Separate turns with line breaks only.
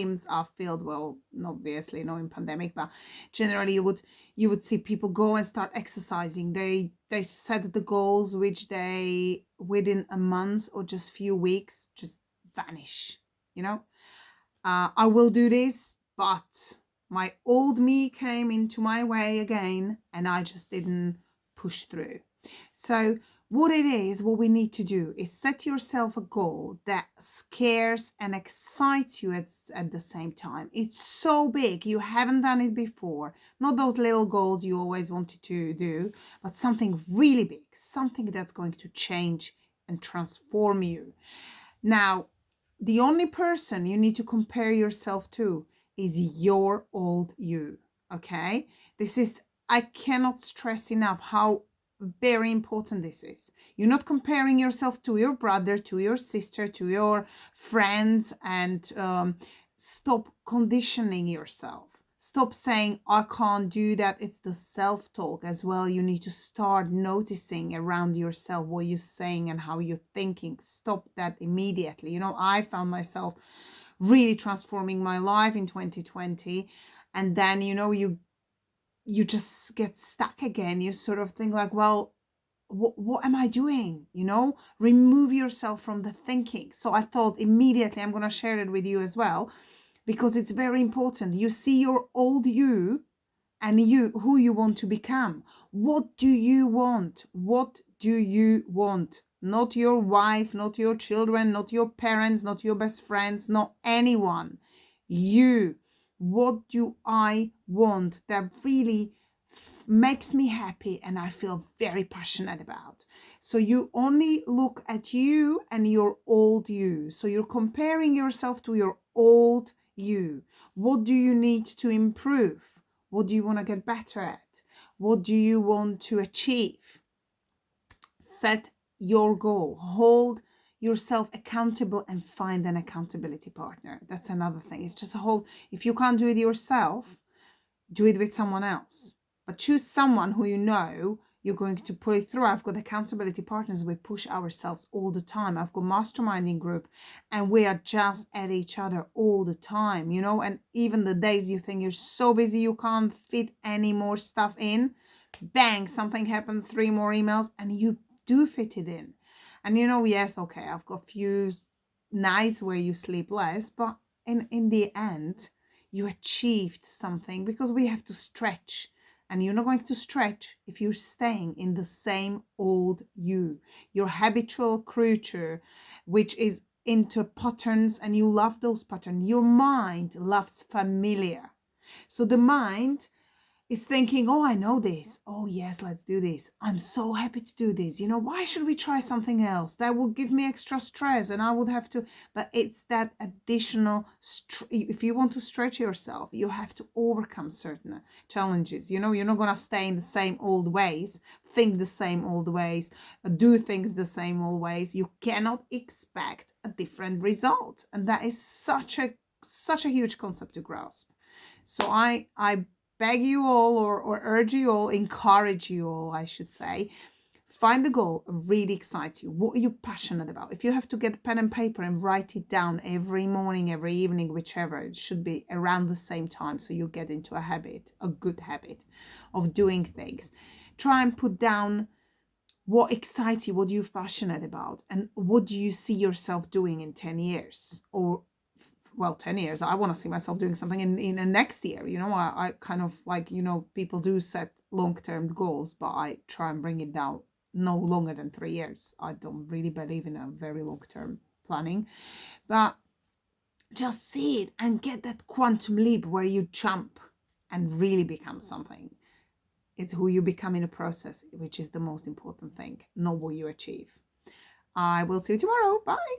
gyms are filled, well, obviously not in pandemic, but generally you would see people go and start exercising. They set the goals which they within a month or just few weeks just vanish, you know. I will do this, but my old me came into my way again and I just didn't push through. So what we need to do is set yourself a goal that scares and excites you at the same time. It's so big, you haven't done it before. Not those little goals you always wanted to do, but something really big, something that's going to change and transform you. Now, the only person you need to compare yourself to is your old you. Okay? I cannot stress enough how very important this is. You're not comparing yourself to your brother, to your sister, to your friends, and stop conditioning yourself. Stop saying, I can't do that. It's the self-talk as well. You need to start noticing around yourself what you're saying and how you're thinking. Stop that immediately. I found myself really transforming my life in 2020. And then, you just get stuck again. You sort of think like, well, what am I doing? Remove yourself from the thinking. So I thought immediately I'm going to share it with you as well, because it's very important. You see your old you and who you want to become. What do you want? What do you want? Not your wife, not your children, not your parents, not your best friends, not anyone. You. What do I want that really makes me happy and I feel very passionate about? So you only look at you and your old you. So you're comparing yourself to your old you. What do you need to improve? What do you want to get better at? What do you want to achieve? Set your goal. Hold yourself accountable and find an accountability partner. That's another thing. It's just if you can't do it yourself, do it with someone else. But choose someone who you know you're going to pull it through. I've got accountability partners. We push ourselves all the time. I've got masterminding group and we are just at each other all the time, and even the days you think you're so busy you can't fit any more stuff in, bang, something happens, 3 more emails, and you do fit it in. And yes, okay, I've got a few nights where you sleep less, but in the end, you achieved something, because we have to stretch. And you're not going to stretch if you're staying in the same old you, your habitual creature, which is into patterns, and you love those patterns. Your mind loves familiar. So the mind is thinking, oh, I know this. Oh, yes, let's do this. I'm so happy to do this. Why should we try something else? That will give me extra stress and I would have to. But it's that additional, if you want to stretch yourself, you have to overcome certain challenges. You're not going to stay in the same old ways, think the same old ways, do things the same old ways. You cannot expect a different result. And that is such a huge concept to grasp. So I beg you all, or urge you all, encourage you all, I should say, find the goal that really excites you. What are you passionate about? If you have to get pen and paper and write it down every morning, every evening, whichever, it should be around the same time so you get into a habit, a good habit of doing things. Try and put down what excites you, what you're passionate about, and what do you see yourself doing in 10 years, or 10 years. I want to see myself doing something in the next year. I kind of like, people do set long-term goals, but I try and bring it down no longer than 3 years. I don't really believe in a very long-term planning, but just see it and get that quantum leap where you jump and really become something. It's who you become in a process, which is the most important thing, not what you achieve. I will see you tomorrow. Bye.